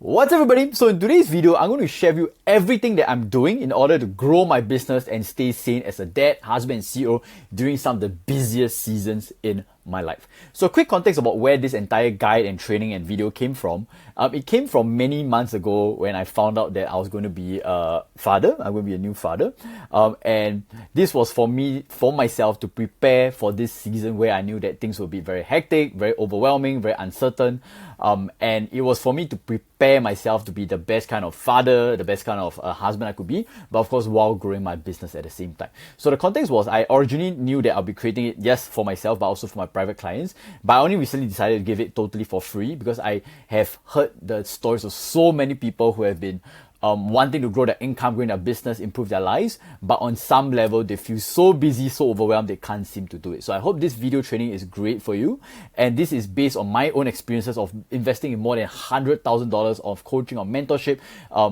What's up everybody? So in today's video, I'm going to share with you everything that I'm doing in order to grow my business and stay sane as a dad, husband, and CEO during some of the busiest seasons in my life. So quick context about where this entire guide and training and video came from. It came from many months ago when I found out that I was going to be a father. I'm going to be a new father. And this was for myself to prepare for this season where I knew that things would be very hectic, very overwhelming, very uncertain. And it was for me to prepare myself to be the best kind of father, the best kind of husband I could be, but of course while growing my business at the same time. So the context was I originally knew that I'll be creating it, yes, for myself, but also for my private clients. But I only recently decided to give it totally for free because I have heard the stories of so many people who have been wanting to grow their income, growing their business, improve their lives, but on some level they feel so busy, so overwhelmed they can't seem to do it. So I hope this video training is great for you, and this is based on my own experiences of investing in more than $100,000 of coaching or mentorship,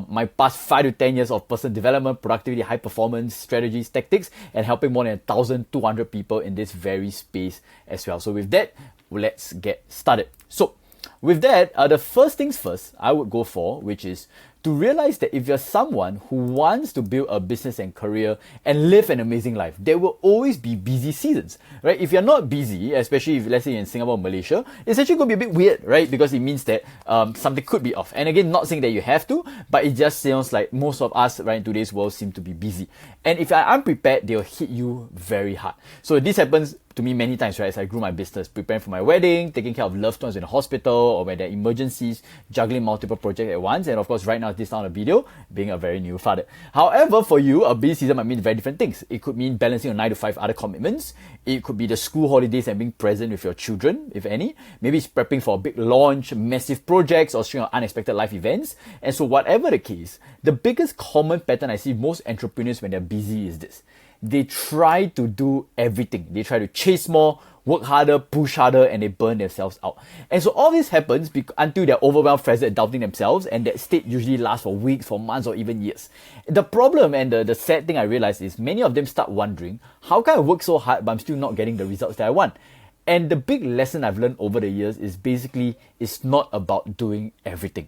my past 5 to 10 years of personal development, productivity, high performance strategies, tactics, and helping more than 1,200 people in this very space as well. So with that, let's get started. So with that, the first things first I would go for, which is to realize that if you're someone who wants to build a business and career and live an amazing life, there will always be busy seasons, right? If you're not busy, especially if let's say you're in Singapore or Malaysia, it's actually going to be a bit weird, right? Because it means that something could be off. And again, not saying that you have to, but it just sounds like most of us right in today's world seem to be busy. And if you're unprepared, they'll hit you very hard. So this happens to me many times, right? As I grew my business, preparing for my wedding, taking care of loved ones in the hospital or when there are emergencies, juggling multiple projects at once, and of course right now this time on a video, being a very new father. However, for you, a busy season might mean very different things. It could mean balancing your 9 to 5 other commitments. It could be the school holidays and being present with your children, if any. Maybe it's prepping for a big launch, massive projects, or string of unexpected life events. And so whatever the case, the biggest common pattern I see most entrepreneurs when they're busy is this. They try to do everything. They try to chase more, work harder, push harder, and they burn themselves out. And so all this happens until they're overwhelmed, frazzled, doubting themselves, and that state usually lasts for weeks, for months, or even years. The problem and the sad thing I realized is many of them start wondering, how can I work so hard but I'm still not getting the results that I want? And the big lesson I've learned over the years is basically it's not about doing everything.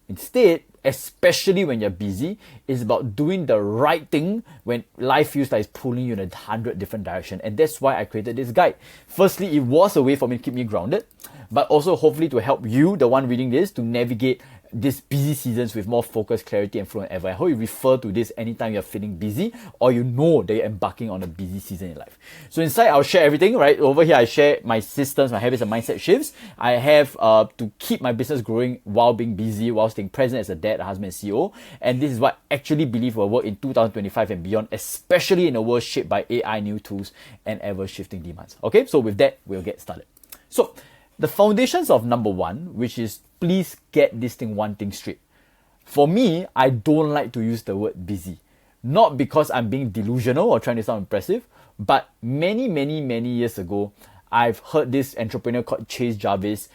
Instead, especially when you're busy, it's about doing the right thing when life feels like it's pulling you in 100 different directions. And that's why I created this guide. Firstly, it was a way for me to keep me grounded, but also hopefully to help you, the one reading this, to navigate these busy seasons with more focus, clarity, and flow than ever. I hope you refer to this anytime you're feeling busy or you know that you're embarking on a busy season in life. So inside, I'll share everything, right? Over here, I share my systems, my habits, and mindset shifts. I have to keep my business growing while being busy, while staying present as a dad, a husband, and CEO. And this is what I actually believe will work in 2025 and beyond, especially in a world shaped by AI, new tools, and ever-shifting demands. Okay, so with that, we'll get started. So the foundations of number one, which is please get this one thing straight. For me, I don't like to use the word busy. Not because I'm being delusional or trying to sound impressive, but many years ago, I've heard this entrepreneur called Chase Jarvis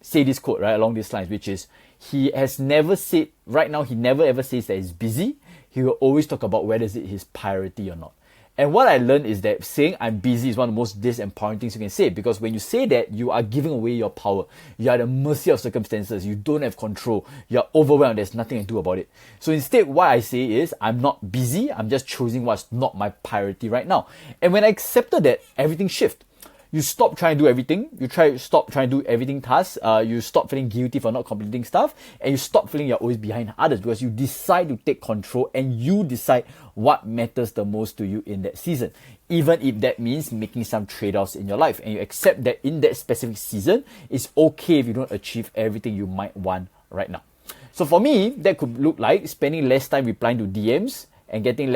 say this quote, right, along these lines, which is, he has never said, right now, he never ever says that he's busy. He will always talk about whether it's his priority or not. And what I learned is that saying I'm busy is one of the most disempowering things you can say, because when you say that, you are giving away your power. You are at the mercy of circumstances. You don't have control. You're overwhelmed. There's nothing to do about it. So instead, what I say is I'm not busy. I'm just choosing what's not my priority right now. And when I accepted that, everything shifted. You stop trying to do everything. Stop trying to do everything tasks. You stop feeling guilty for not completing stuff, and you stop feeling you're always behind others because you decide to take control and you decide what matters the most to you in that season. Even if that means making some trade-offs in your life, and you accept that in that specific season, it's okay if you don't achieve everything you might want right now. So for me, that could look like spending less time replying to DMs and getting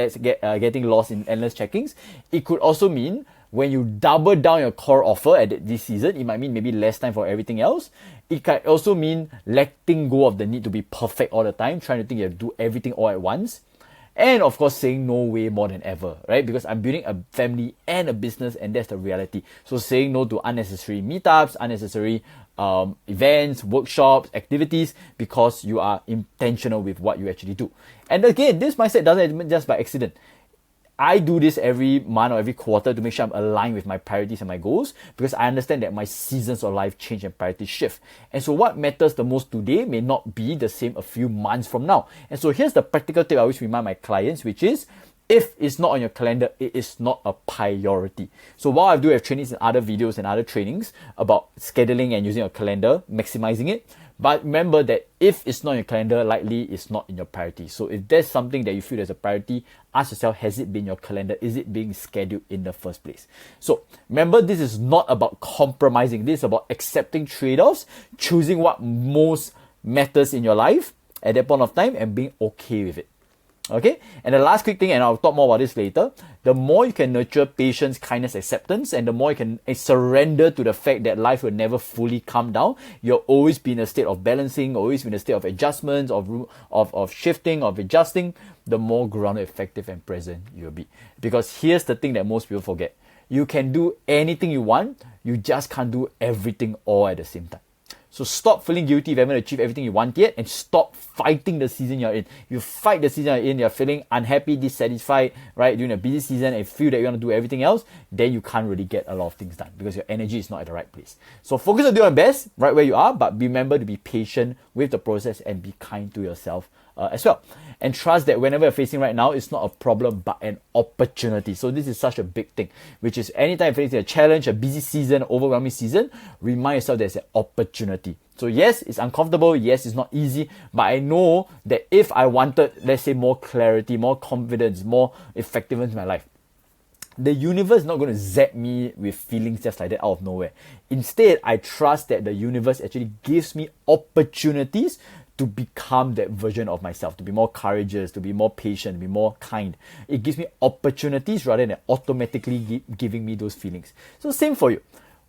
lost in endless checkings. It could also mean when you double down your core offer at this season, it might mean maybe less time for everything else. It can also mean letting go of the need to be perfect all the time, trying to think you have to do everything all at once. And of course, saying no way more than ever, right? Because I'm building a family and a business, and that's the reality. So saying no to unnecessary meetups, unnecessary events, workshops, activities, because you are intentional with what you actually do. And again, this mindset doesn't happen just by accident. I do this every month or every quarter to make sure I'm aligned with my priorities and my goals, because I understand that my seasons of life change and priorities shift. And so what matters the most today may not be the same a few months from now. And so here's the practical tip I always remind my clients, which is, if it's not on your calendar, it is not a priority. So while I do have trainings in other videos and other trainings about scheduling and using a calendar, maximizing it, but remember that if it's not on your calendar, likely it's not in your priority. So if there's something that you feel is a priority, ask yourself, has it been your calendar? Is it being scheduled in the first place? So remember, this is not about compromising. This is about accepting trade-offs, choosing what most matters in your life at that point of time, and being okay with it. Okay, and the last quick thing, and I'll talk more about this later, the more you can nurture patience, kindness, acceptance, and the more you can surrender to the fact that life will never fully calm down, you'll always be in a state of balancing, always be in a state of adjustments, of shifting, of adjusting, the more grounded, effective, and present you'll be. Because here's the thing that most people forget. You can do anything you want, you just can't do everything all at the same time. So stop feeling guilty if you haven't achieved everything you want yet, and stop fighting the season you're in. You fight the season you're in, you're feeling unhappy, dissatisfied, right, during a busy season, and feel that you want to do everything else, then you can't really get a lot of things done because your energy is not at the right place. So focus on doing your best right where you are, but remember to be patient with the process and be kind to yourself as well. And trust that whenever you're facing right now, it's not a problem but an opportunity. So this is such a big thing, which is anytime you're facing a challenge, a busy season, overwhelming season, remind yourself there's an opportunity. So yes, it's uncomfortable. Yes, it's not easy. But I know that if I wanted, let's say, more clarity, more confidence, more effectiveness in my life, the universe is not going to zap me with feelings just like that out of nowhere. Instead, I trust that the universe actually gives me opportunities to become that version of myself, to be more courageous, to be more patient, to be more kind. It gives me opportunities rather than automatically giving me those feelings. So same for you.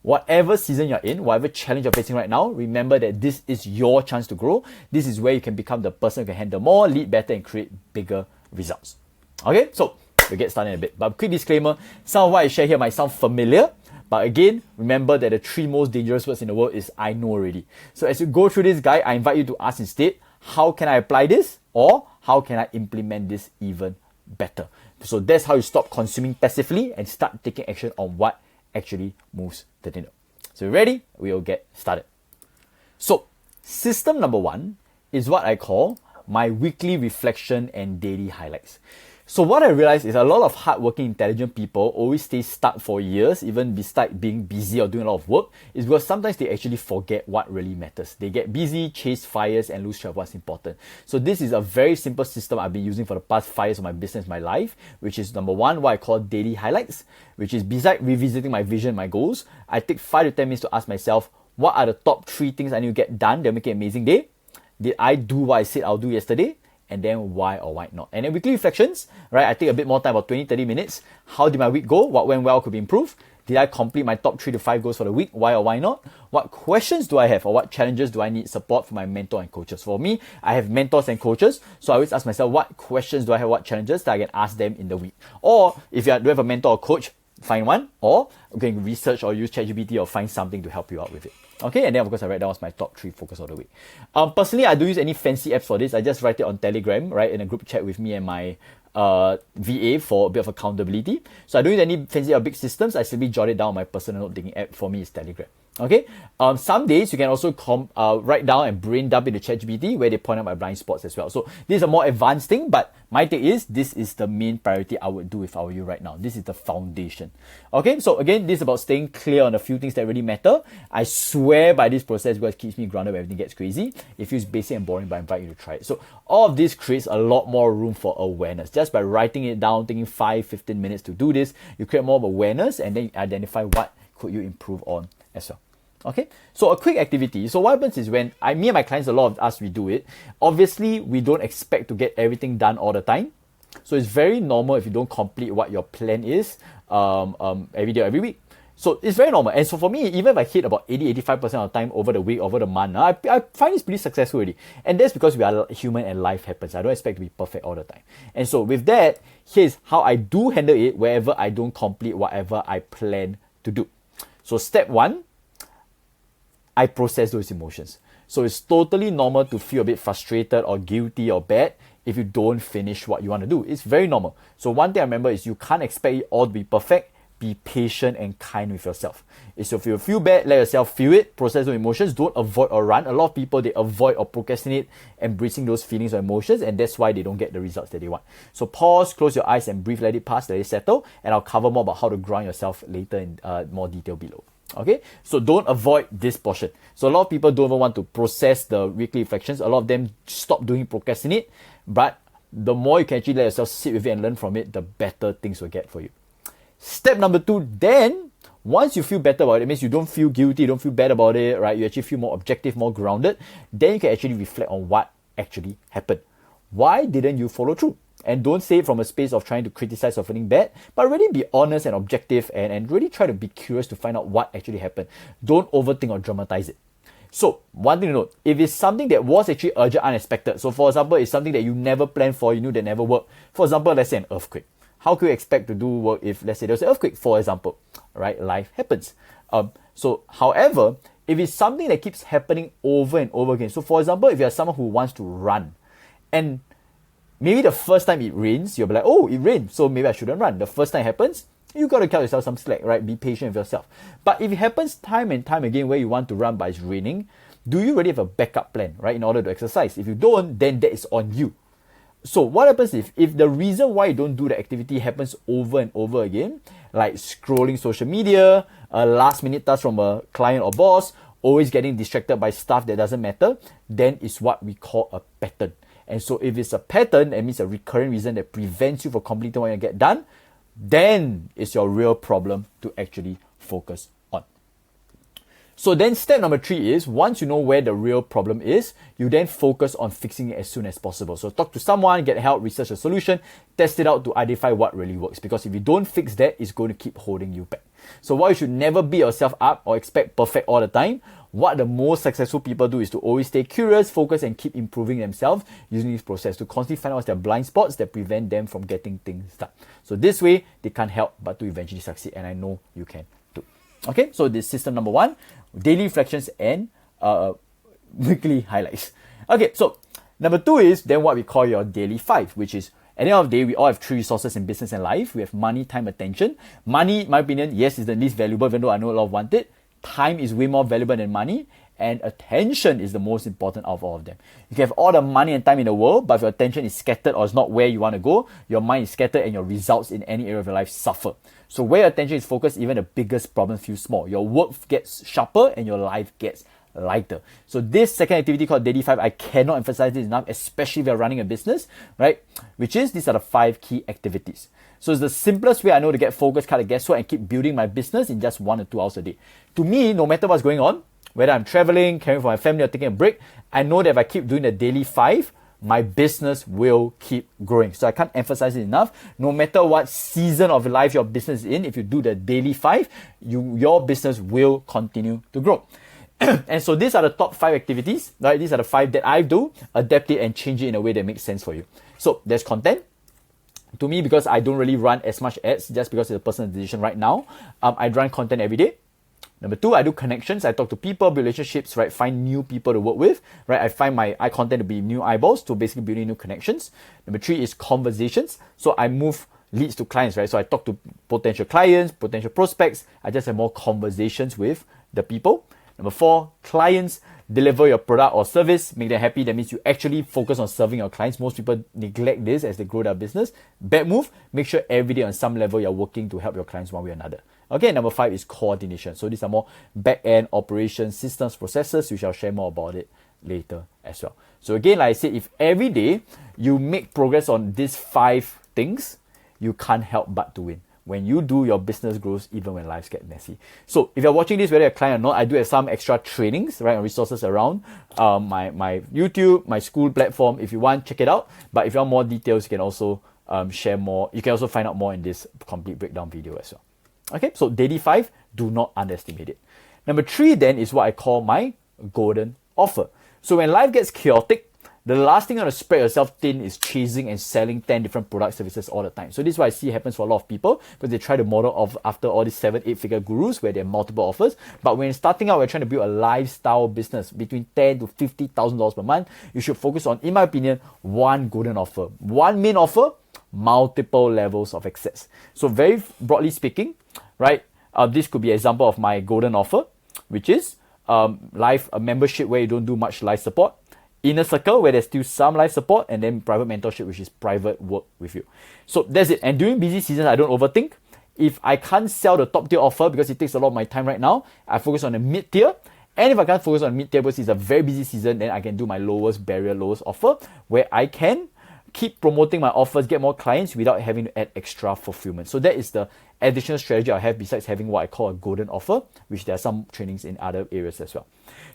Whatever season you're in, whatever challenge you're facing right now, remember that this is your chance to grow. This is where you can become the person who can handle more, lead better, and create bigger results. Okay, so we'll get started in a bit. But quick disclaimer, some of what I share here might sound familiar, but again, remember that the 3 most dangerous words in the world is I know already. So as you go through this guide, I invite you to ask instead, how can I apply this? Or how can I implement this even better? So that's how you stop consuming passively and start taking action on what actually moves the needle. So ready? We'll get started. So system number 1 is what I call my weekly reflection and daily highlights. So what I realized is a lot of hardworking, intelligent people always stay stuck for years, even despite being busy or doing a lot of work, is because sometimes they actually forget what really matters. They get busy, chase fires, and lose track of what's important. So this is a very simple system I've been using for the past 5 years of my business, my life, which is number 1, what I call daily highlights, which is beside revisiting my vision, my goals, I take 5 to 10 minutes to ask myself, what are the top 3 things I need to get done that make it an amazing day? Did I do what I said I'll do yesterday? And then why or why not? And then weekly reflections, right? I take a bit more time, about 20-30 minutes. How did my week go? What went well, could be improved? Did I complete my top 3 to 5 goals for the week? Why or why not? What questions do I have, or what challenges do I need support from my mentor and coaches? For me, I have mentors and coaches, so I always ask myself, what questions do I have, what challenges that I can ask them in the week? Or if you don't have a mentor or coach, find one, or you can research or use ChatGPT or find something to help you out with it. Okay, and then of course I write down what's my top 3 focus of the week. Personally, I don't use any fancy apps for this. I just write it on Telegram, right, in a group chat with me and my VA for a bit of accountability. So I don't use any fancy or big systems. I simply jot it down on my personal note-taking app. For me, it's Telegram. Okay. Some days you can also write down and brain dump into ChatGPT where they point out my blind spots as well. So this is a more advanced thing, but my take is this is the main priority I would do if I were you right now. This is the foundation. Okay. So again, this is about staying clear on a few things that really matter. I swear by this process because it keeps me grounded when everything gets crazy. It feels basic and boring, but I invite you to try it. So all of this creates a lot more room for awareness. Just by writing it down, taking 5-15 minutes to do this, you create more of awareness and then you identify what could you improve on as well. Okay, so a quick activity. So what happens is when me and my clients, a lot of us, we do it. Obviously, we don't expect to get everything done all the time. So it's very normal if you don't complete what your plan is every day, every week. So it's very normal. And so for me, even if I hit about 80-85% of the time over the week, over the month, I find it's pretty successful already. And that's because we are human and life happens. I don't expect to be perfect all the time. And so with that, here's how I do handle it wherever I don't complete whatever I plan to do. So step 1, I process those emotions. So it's totally normal to feel a bit frustrated or guilty or bad if you don't finish what you want to do. It's very normal. So one thing I remember is you can't expect it all to be perfect. Be patient and kind with yourself. If you feel bad, let yourself feel it, process those emotions, don't avoid or run. A lot of people, they avoid or procrastinate embracing those feelings or emotions, and that's why they don't get the results that they want. So pause, close your eyes and breathe, let it pass, let it settle, and I'll cover more about how to ground yourself later in more detail below. Okay, so don't avoid this portion. So a lot of people don't even want to process the weekly reflections. A lot of them stop doing procrastinate, but the more you can actually let yourself sit with it and learn from it, the better things will get for you. Step number 2, then, once you feel better about it, means you don't feel guilty, you don't feel bad about it, right? You actually feel more objective, more grounded. Then you can actually reflect on what actually happened. Why didn't you follow through? And don't say it from a space of trying to criticize or feeling bad, but really be honest and objective and really try to be curious to find out what actually happened. Don't overthink or dramatize it. So, one thing to note, if it's something that was actually urgent, unexpected, so for example, it's something that you never planned for, you knew that never worked. For example, let's say an earthquake. How can you expect to do work if, let's say, there's an earthquake, for example, right? Life happens. However, if it's something that keeps happening over and over again, so for example, if you're someone who wants to run, and maybe the first time it rains, you'll be like, oh, it rained, so maybe I shouldn't run. The first time it happens, you got to cut yourself some slack, right? Be patient with yourself. But if it happens time and time again where you want to run but it's raining, do you really have a backup plan, right, in order to exercise? If you don't, then that is on you. So what happens if the reason why you don't do the activity happens over and over again, like scrolling social media, a last minute task from a client or boss, always getting distracted by stuff that doesn't matter, then it's what we call a pattern. And so if it's a pattern, that means a recurring reason that prevents you from completing what you get done, then it's your real problem to actually focus on. So then step number 3 is, once you know where the real problem is, you then focus on fixing it as soon as possible. So talk to someone, get help, research a solution, test it out to identify what really works. Because if you don't fix that, it's going to keep holding you back. So while you should never beat yourself up or expect perfect all the time, what the most successful people do is to always stay curious, focus, and keep improving themselves using this process to constantly find out what's their blind spots that prevent them from getting things done. So this way, they can't help but to eventually succeed, and I know you can too. Okay, so this system number 1, daily reflections and weekly highlights. Okay, so number 2 is then what we call your daily 5, which is at the end of the day, we all have 3 resources in business and life. We have money, time, attention. Money, in my opinion, yes, is the least valuable, even though I know a lot want it. Time is way more valuable than money, and attention is the most important of all of them. You can have all the money and time in the world, but if your attention is scattered or is not where you want to go, your mind is scattered and your results in any area of your life suffer. So where your attention is focused, even the biggest problems feel small. Your work gets sharper and your life gets lighter. So this second activity called Daily 5, I cannot emphasize this enough, especially if you're running a business, right? Which is, these are the 5 key activities. So it's the simplest way I know to get focused, cut the guesswork, and keep building my business in just 1 or 2 hours a day. To me, no matter what's going on, whether I'm traveling, caring for my family, or taking a break, I know that if I keep doing the daily 5, my business will keep growing. So I can't emphasize it enough. No matter what season of life your business is in, if you do the daily 5, your business will continue to grow. And so these are the top 5 activities, right? These are the 5 that I do, adapt it and change it in a way that makes sense for you. So there's content. To me, because I don't really run as much ads, just because it's a personal decision right now, I run content every day. Number 2, I do connections. I talk to people, build relationships, right? Find new people to work with, right? I find my content to be new eyeballs, to basically building new connections. Number 3 is conversations. So I move leads to clients, right? So I talk to potential clients, potential prospects. I just have more conversations with the people. Number 4, clients. Deliver your product or service, make them happy. That means you actually focus on serving your clients. Most people neglect this as they grow their business. Bad move, make sure every day on some level you're working to help your clients one way or another. Okay, number 5 is coordination. So these are more back-end operations, systems, processes. We shall share more about it later as well. So again, like I said, if every day you make progress on these 5 things, you can't help but to win. When you do, your business grows even when lives get messy. So if you're watching this, whether you're a client or not, I do have some extra trainings, right, and resources around my YouTube, my school platform. If you want, check it out. But if you want more details, you can also share more. You can also find out more in this complete breakdown video as well. Okay, so daily 5, do not underestimate it. Number 3 then is what I call my golden offer. So when life gets chaotic, The last thing you want to spread yourself thin is chasing and selling 10 different product services all the time. So this is what I see happens for a lot of people, because they try to model off after all these 7-8 figure gurus where they have multiple offers. But when starting out, we're trying to build a lifestyle business between $10,000 to $50,000 per month. You should focus on, in my opinion, one golden offer, one main offer, multiple levels of access. So very broadly speaking, right? This could be an example of my golden offer, which is live a membership where you don't do much live support, inner circle where there's still some live support, and then private mentorship, which is private work with you. So that's it. And during busy seasons, I don't overthink. If I can't sell the top tier offer because it takes a lot of my time right now, I focus on the mid tier. And if I can't focus on mid tier because it's a very busy season, then I can do my lowest barrier, lowest offer, where I can keep promoting my offers, get more clients without having to add extra fulfillment. So that is the additional strategy I have besides having what I call a golden offer, which there are some trainings in other areas as well.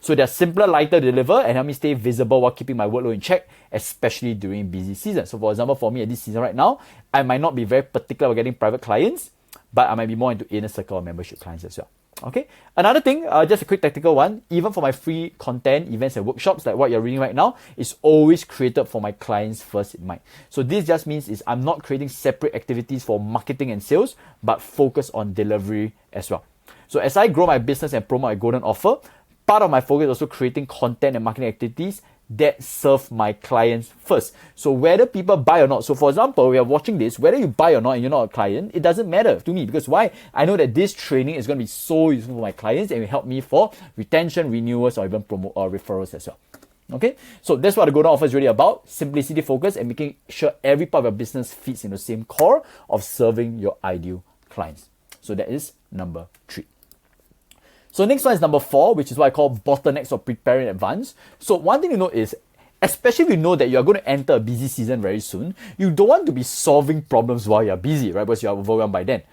So they're simpler, lighter to deliver, and help me stay visible while keeping my workload in check, especially during busy seasons. So for example, for me at this season right now, I might not be very particular about getting private clients, but I might be more into inner circle or membership clients as well. Okay. Another thing, just a quick tactical one, even for my free content, events and workshops, like what you're reading right now, is always created for my clients first in mind. So this just means is I'm not creating separate activities for marketing and sales, but focus on delivery as well. So as I grow my business and promote my golden offer, part of my focus is also creating content and marketing activities that serve my clients first. So whether people buy or not, so for example, we are watching this, whether you buy or not and you're not a client, it doesn't matter to me, because why? I know that this training is going to be so useful for my clients and will help me for retention, renewals, or even promote or referrals as well. Okay, so that's what the golden offer is really about: simplicity, focus, and making sure every part of your business fits in the same core of serving your ideal clients. So that is number 3. So next one is number 4, which is what I call bottlenecks or prepare in advance. So one thing to note is, especially if you know that you're going to enter a busy season very soon, you don't want to be solving problems while you're busy, right? Because you're overwhelmed by then.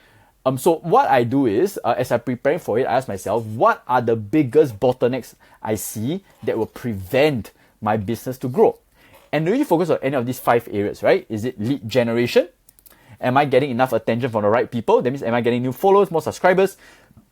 So what I do is, as I'm preparing for it, I ask myself, what are the biggest bottlenecks I see that will prevent my business to grow? And really focus on any of these 5 areas, right? Is it lead generation? Am I getting enough attention from the right people? That means, am I getting new followers, more subscribers?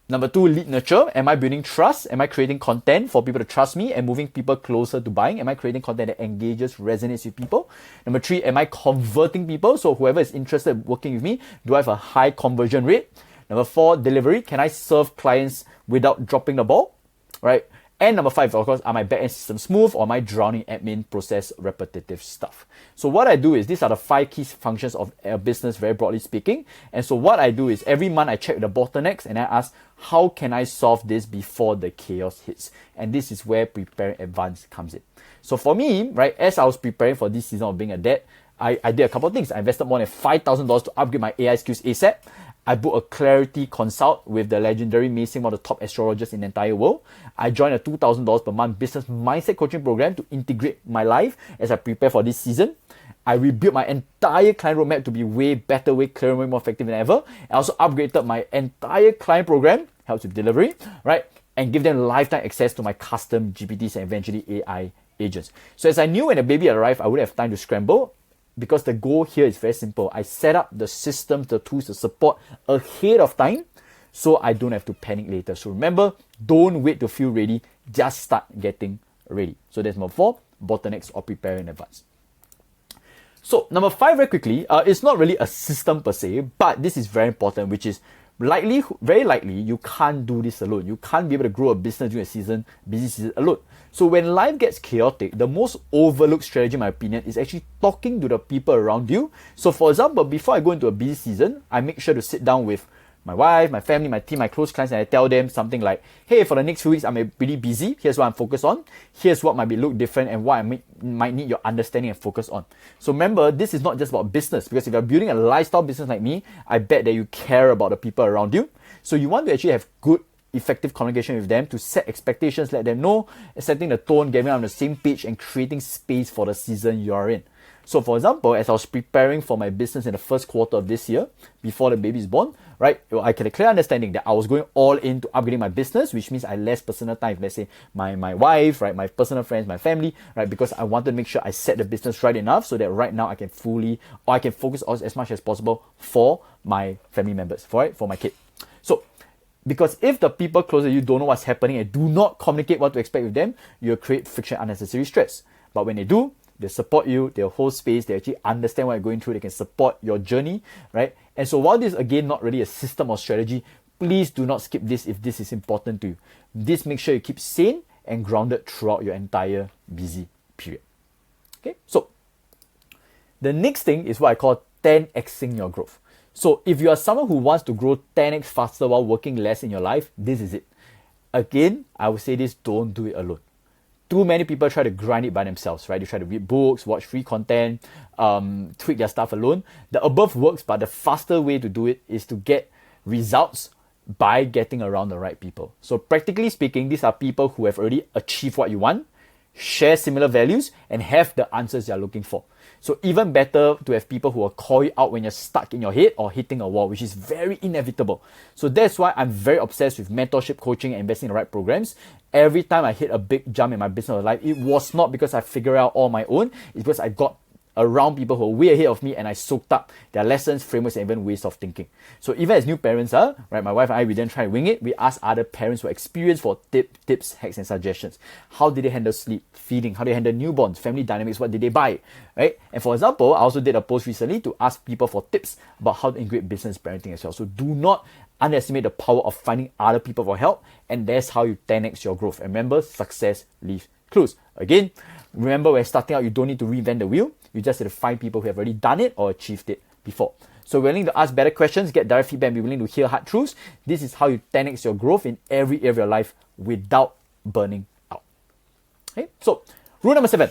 Number 2, lead nurture. Am I building trust? Am I creating content for people to trust me and moving people closer to buying? Am I creating content that engages, resonates with people? Number 3, am I converting people? So whoever is interested in working with me, do I have a high conversion rate? Number 4, delivery. Can I serve clients without dropping the ball? Right? And number 5, of course, are my backend systems smooth, or am I drowning admin process repetitive stuff? So what I do is, these are the 5 key functions of a business, very broadly speaking. And so what I do is, every month I check the bottlenecks and I ask, how can I solve this before the chaos hits? And this is where prepare in advance comes in. So for me, right, as I was preparing for this season of being a dad, I did a couple of things. I invested more than $5,000 to upgrade my AI skills ASAP. I booked a clarity consult with the legendary Mei Xing, one of the top astrologers in the entire world. I joined a $2,000 per month business mindset coaching program to integrate my life as I prepare for this season. I rebuilt my entire client roadmap to be way better, way clearer, way more effective than ever. I also upgraded my entire client program, helps with delivery, right? And give them lifetime access to my custom GPTs and eventually AI agents. So as I knew when the baby arrived, I wouldn't have time to scramble, because the goal here is very simple. I set up the systems, the tools, the support ahead of time, so I don't have to panic later. So remember, don't wait to feel ready, just start getting ready. So that's number 4, bottlenecks or prepare in advance. So number 5, very quickly, it's not really a system per se, but this is very important, which is very likely you can't do this alone. You can't be able to grow a business during a season, busy season alone. So when life gets chaotic, the most overlooked strategy, in my opinion, is actually talking to the people around you. So for example, before I go into a busy season, I make sure to sit down with my wife, my family, my team, my close clients, and I tell them something like, hey, for the next few weeks, I'm pretty busy. Here's what I'm focused on. Here's what might look different and what I might need your understanding and focus on. So remember, this is not just about business, because if you're building a lifestyle business like me, I bet that you care about the people around you. So you want to actually have good, effective communication with them to set expectations, let them know, setting the tone, getting on the same page, and creating space for the season you're in. So for example, as I was preparing for my business in the first quarter of this year, before the baby is born, right, I had a clear understanding that I was going all in to upgrading my business, which means I had less personal time, let's say my wife, right, my personal friends, my family, right, because I wanted to make sure I set the business right enough so that right now I can focus on as much as possible for my family members, for my kid. So because if the people close to you don't know what's happening and do not communicate what to expect with them, you'll create friction, unnecessary stress. But when they do, they support you, they'll hold space, they actually understand what you're going through, they can support your journey, right? And so while this is again not really a system or strategy, please do not skip this if this is important to you. This makes sure you keep sane and grounded throughout your entire busy period. Okay, so the next thing is what I call 10xing your growth. So if you are someone who wants to grow 10x faster while working less in your life, this is it. Again, I would say this, don't do it alone. Too many people try to grind it by themselves, right? They try to read books, watch free content, tweak their stuff alone. The above works, but the faster way to do it is to get results by getting around the right people. So practically speaking, these are people who have already achieved what you want, share similar values, and have the answers you're looking for. So even better to have people who will call you out when you're stuck in your head or hitting a wall, which is very inevitable. So that's why I'm very obsessed with mentorship, coaching, and investing in the right programs. Every time I hit a big jump in my business or life, it was not because I figured out all my own. It's because I got around people who are way ahead of me and I soaked up their lessons, frameworks, and even ways of thinking. So even as new parents right, my wife and I, we then try to wing it. We ask other parents who are experienced for tips, hacks, and suggestions. How did they handle sleep, feeding? How did they handle newborns, family dynamics? What did they buy? Right? And for example, I also did a post recently to ask people for tips about how to integrate business parenting as well. So do not underestimate the power of finding other people for help, and that's how you 10x your growth. And remember, success leaves clues. Again, remember when starting out, you don't need to reinvent the wheel. You just have to find people who have already done it or achieved it before. So we're willing to ask better questions, get direct feedback, and be willing to hear hard truths. This is how you 10x your growth in every area of your life without burning out. Okay? So rule number 7,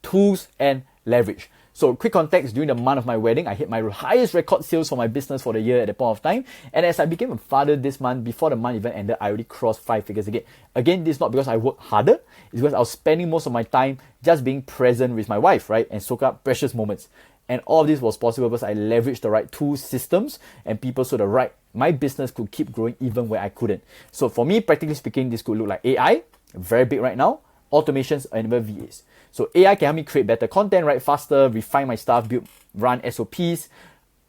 tools and leverage. So quick context, during the month of my wedding, I hit my highest record sales for my business for the year at that point of time. And as I became a father this month, before the month even ended, I already crossed 5 figures again. Again, this is not because I worked harder. It's because I was spending most of my time just being present with my wife, right? And soak up precious moments. And all of this was possible because I leveraged the right tools, systems, and people so my business could keep growing even where I couldn't. So for me, practically speaking, this could look like AI, very big right now, automations, and even VAs. So AI can help me create better content, write faster, refine my stuff, run SOPs.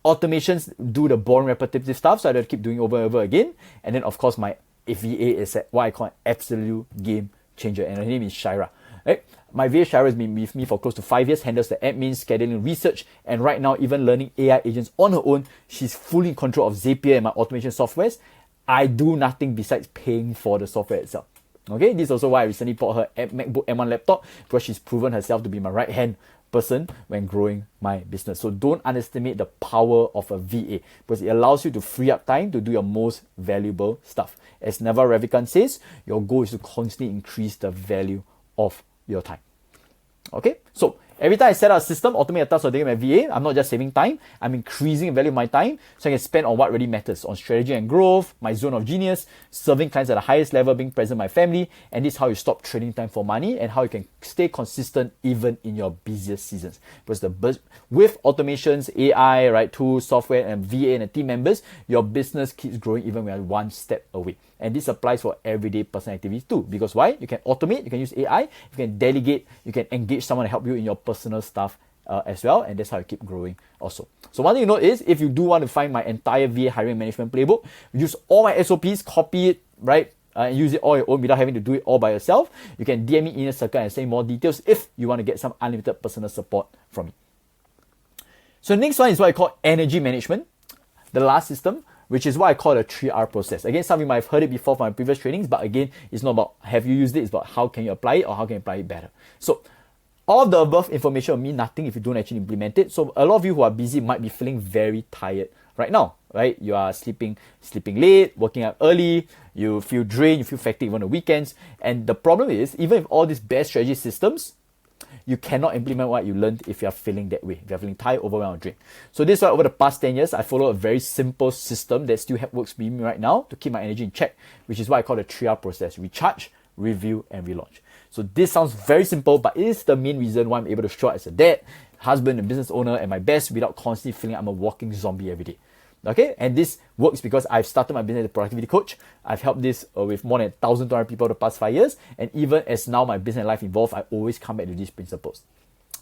Automations do the boring repetitive stuff, so I don't keep doing over and over again. And then of course my VA is what I call an absolute game changer, and her name is Shira. Right? My VA Shira has been with me for close to 5 years, handles the admin, scheduling, research, and right now even learning AI agents on her own. She's fully in control of Zapier and my automation softwares. I do nothing besides paying for the software itself. Okay, this is also why I recently bought her a MacBook M1 laptop, because she's proven herself to be my right-hand person when growing my business. So don't underestimate the power of a VA, because it allows you to free up time to do your most valuable stuff. As Naval Ravikant says, your goal is to constantly increase the value of your time. Okay, so every time I set up a system, automate a task or doing my VA, I'm not just saving time, I'm increasing the value of my time so I can spend on what really matters, on strategy and growth, my zone of genius, serving clients at the highest level, being present with my family. And this is how you stop trading time for money and how you can stay consistent even in your busiest seasons. Because with automations, AI, right, tools, software, and VA and the team members, your business keeps growing even when you're one step away. And this applies for everyday personal activities too. Because why? You can automate, you can use AI, you can delegate, you can engage someone to help you in your personal stuff as well. And that's how you keep growing also. So one thing you know is, if you do want to find my entire VA hiring management playbook, use all my SOPs, copy it, right? And use it all your own without having to do it all by yourself. You can DM me in a circle and say more details if you want to get some unlimited personal support from me. So next one is what I call energy management. The last system, which is what I call the 3R process. Again, some of you might have heard it before from my previous trainings, but again, it's not about have you used it, it's about how can you apply it or how can you apply it better. So all of the above information will mean nothing if you don't actually implement it. So a lot of you who are busy might be feeling very tired right now, right? You are sleeping late, working out early, you feel drained, you feel fatigued even on the weekends. And the problem is, even with all these best strategy systems, you cannot implement what you learned if you are feeling that way, if you're feeling tired, overwhelmed, or drained. So this is why over the past 10 years, I follow a very simple system that still works with me right now to keep my energy in check, which is what I call the 3R process: recharge, review, and relaunch. So this sounds very simple, but it is the main reason why I'm able to show up as a dad, husband, and business owner at my best without constantly feeling I'm a walking zombie every day. Okay, and this works because I've started my business as a productivity coach. I've helped this with more than 1,200 people the past 5 years. And even as now my business and life evolve, I always come back to these principles.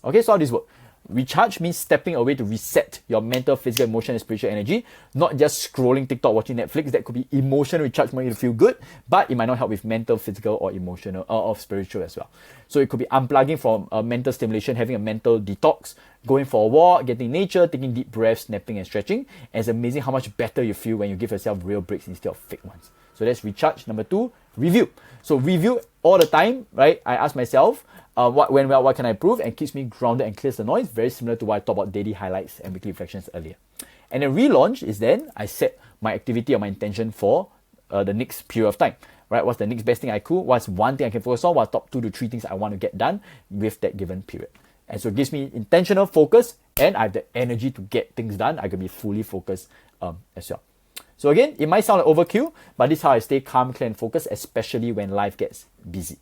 Okay, so how does this work? Recharge means stepping away to reset your mental, physical, emotional, and spiritual energy. Not just scrolling TikTok, watching Netflix. That could be emotional recharge, making you feel good, but it might not help with mental, physical, or emotional, or spiritual as well. So it could be unplugging from mental stimulation, having a mental detox, going for a walk, getting nature, taking deep breaths, napping and stretching. And it's amazing how much better you feel when you give yourself real breaks instead of fake ones. So that's recharge. Number 2, review. So review all the time, right? I ask myself, what went well, what can I improve, and keeps me grounded and clears the noise. Very similar to what I talked about daily highlights and weekly reflections earlier. And then relaunch is then I set my activity or my intention for the next period of time. Right? What's the next best thing I could? What's one thing I can focus on? What top 2 to 3 things I want to get done with that given period? And so it gives me intentional focus, and I have the energy to get things done. I can be fully focused as well. So again, it might sound like overkill, but this is how I stay calm, clear, and focused, especially when life gets busy.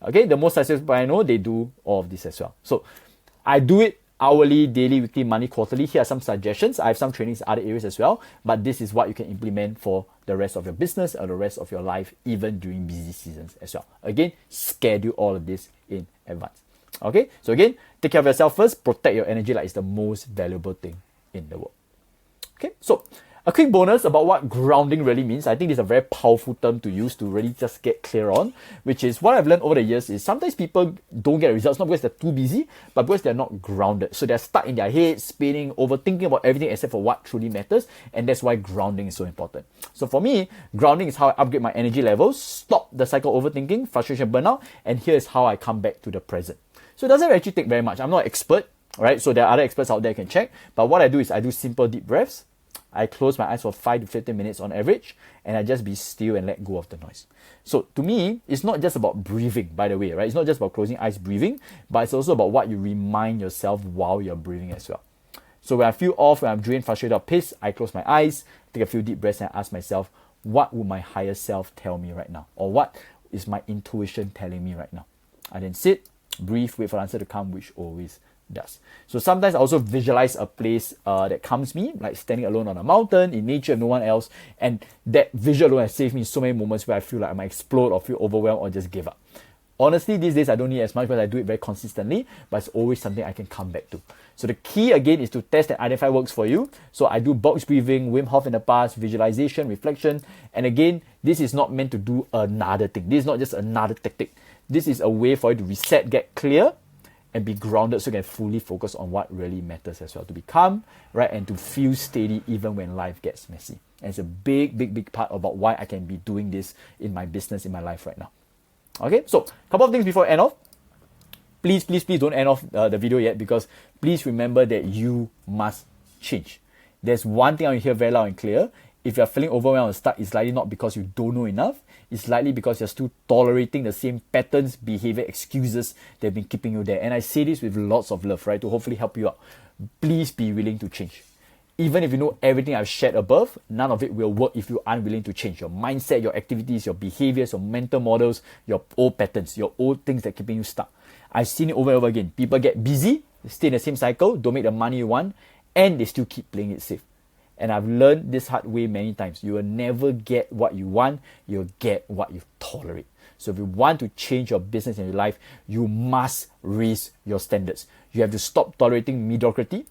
Okay, the most successful people I know, they do all of this as well. So I do it hourly, daily, weekly, monthly, quarterly. Here are some suggestions. I have some trainings in other areas as well, but this is what you can implement for the rest of your business or the rest of your life, even during busy seasons as well. Again, schedule all of this in advance. Okay, so again, take care of yourself first, protect your energy like it's the most valuable thing in the world. Okay, so a quick bonus about what grounding really means. I think it's a very powerful term to use to really just get clear on, which is what I've learned over the years is sometimes people don't get results, not because they're too busy, but because they're not grounded. So they're stuck in their head, spinning, overthinking about everything except for what truly matters. And that's why grounding is so important. So for me, grounding is how I upgrade my energy levels, stop the cycle of overthinking, frustration, burnout, and here's how I come back to the present. So it doesn't actually take very much. I'm not an expert, right? So there are other experts out there you can check. But what I do is I do simple deep breaths. I close my eyes for 5 to 15 minutes on average, and I just be still and let go of the noise. So to me, it's not just about breathing, by the way, right? It's not just about closing eyes, breathing, but it's also about what you remind yourself while you're breathing as well. So when I feel off, when I'm drained, frustrated, or pissed, I close my eyes, take a few deep breaths, and ask myself, what would my higher self tell me right now? Or what is my intuition telling me right now? I then sit, breathe, wait for the answer to come, which always does. So sometimes I also visualize a place that calms me, like standing alone on a mountain in nature, no one else, and that visual alone has saved me so many moments where I feel like I might explode or feel overwhelmed or just give up. Honestly, these days I don't need as much because I do it very consistently, but it's always something I can come back to. So the key again is to test and identify what works for you. So I do box breathing, Wim Hof in the past, visualization, reflection, and again, this is not meant to do another thing. This is not just another tactic. This is a way for you to reset, get clear, and be grounded so you can fully focus on what really matters as well. To be calm, right, and to feel steady even when life gets messy. And it's a big part about why I can be doing this in my business, in my life right now. Okay, so a couple of things before I end off. Please don't end off the video yet, because please remember that you must change. There's one thing I hear very loud and clear. If you're feeling overwhelmed or stuck, it's likely not because you don't know enough. It's likely because you're still tolerating the same patterns, behavior, excuses that have been keeping you there. And I say this with lots of love, right, to hopefully help you out. Please be willing to change. Even if you know everything I've shared above, none of it will work if you're unwilling to change your mindset, your activities, your behaviors, your mental models, your old patterns, your old things that are keeping you stuck. I've seen it over and over again. People get busy, stay in the same cycle, don't make the money you want, and they still keep playing it safe. And I've learned this hard way many times. You will never get what you want, you'll get what you tolerate. So if you want to change your business and your life, you must raise your standards. You have to stop tolerating mediocrity,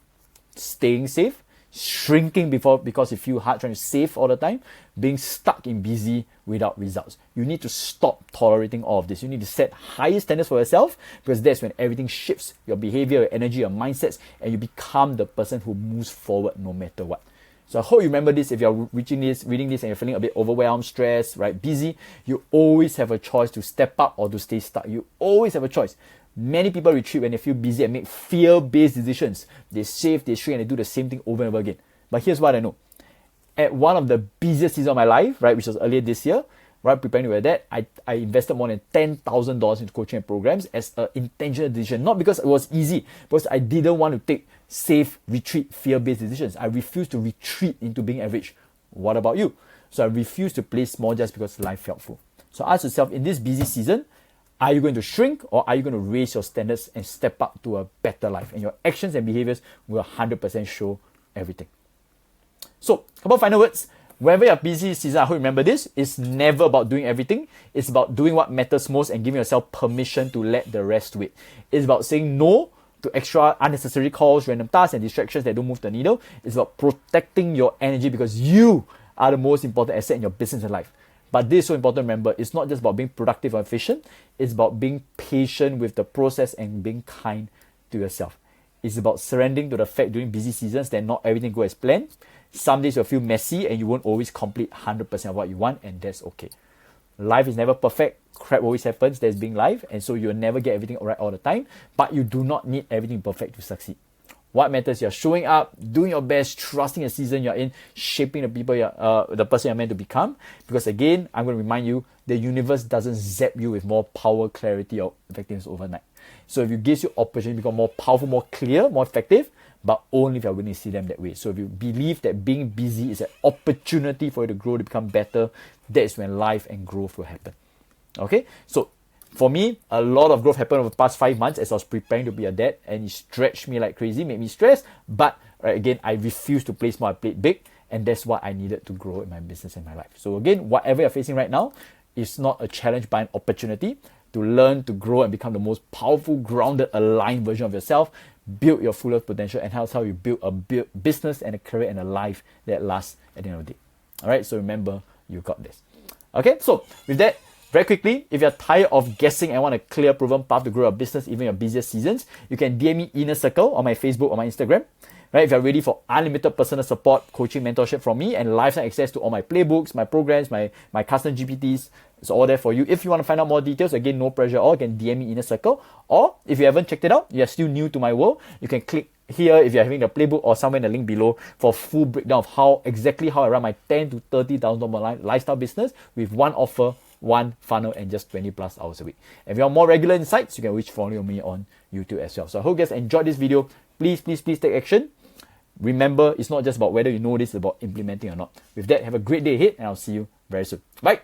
staying safe, shrinking because you feel hard trying to save all the time, being stuck in busy without results. You need to stop tolerating all of this. You need to set higher standards for yourself, because that's when everything shifts, your behavior, your energy, your mindsets, and you become the person who moves forward no matter what. So I hope you remember this. If you're reading this and you're feeling a bit overwhelmed, stressed, right, busy, you always have a choice to step up or to stay stuck. You always have a choice. Many people retreat when they feel busy and make fear-based decisions. They save, they shrink, and they do the same thing over and over again. But here's what I know. At one of the busiest seasons of my life, right, which was earlier this year, right, preparing with that, I invested more than $10,000 into coaching and programs as an intentional decision. Not because it was easy, because I didn't want to take safe, retreat, fear-based decisions. I refused to retreat into being average. What about you? So I refused to play small just because life felt full. So ask yourself, in this busy season, are you going to shrink, or are you going to raise your standards and step up to a better life? And your actions and behaviors will 100% show everything. So, a couple of final words. Whenever you're busy season, I hope you remember this. It's never about doing everything. It's about doing what matters most and giving yourself permission to let the rest wait. It's about saying no to to extra unnecessary calls, random tasks, and distractions that don't move the needle. It's about protecting your energy because you are the most important asset in your business and life. But this is so important, remember, it's not just about being productive or efficient, it's about being patient with the process and being kind to yourself. It's about surrendering to the fact during busy seasons that not everything goes as planned. Some days you'll feel messy and you won't always complete 100% of what you want, and that's okay. Life is never perfect. Crap always happens. That's being life. And so you'll never get everything right all the time. But you do not need everything perfect to succeed. What matters, you're showing up, doing your best, trusting the season you're in, shaping the people the person you're meant to become. Because again, I'm going to remind you, the universe doesn't zap you with more power, clarity, or effectiveness overnight. So if it gives you opportunity to become more powerful, more clear, more effective, but only if you're willing to see them that way. So if you believe that being busy is an opportunity for you to grow, to become better, that is when life and growth will happen. Okay, so for me, a lot of growth happened over the past 5 months as I was preparing to be a dad, and it stretched me like crazy, made me stressed. But again, I refused to play small, I played big, and that's what I needed to grow in my business and my life. So again, whatever you're facing right now is not a challenge but an opportunity to learn, to grow, and become the most powerful, grounded, aligned version of yourself. Build your fullest potential, and that's how you build a business and a career and a life that lasts at the end of the day. All right, so remember, you got this. Okay, so with that, very quickly, if you're tired of guessing and want a clear, proven path to grow a business, even your busiest seasons, you can DM me Inner Circle on my Facebook or my Instagram. Right? If you're ready for unlimited personal support, coaching, mentorship from me, and lifetime access to all my playbooks, my programs, my custom GPTs, it's all there for you. If you want to find out more details, again, no pressure at all, you can DM me Inner Circle. Or if you haven't checked it out, you're still new to my world, you can click here if you're having the playbook or somewhere in the link below for full breakdown of how I run my $10,000 to $30,000 lifestyle business with one offer, one funnel, and just 20 plus hours a week. If you want more regular insights, you can always follow me on YouTube as well. So I hope you guys enjoyed this video. Please take action. Remember, it's not just about whether you know this, it's about implementing or not. With that, have a great day ahead, and I'll see you very soon. Bye.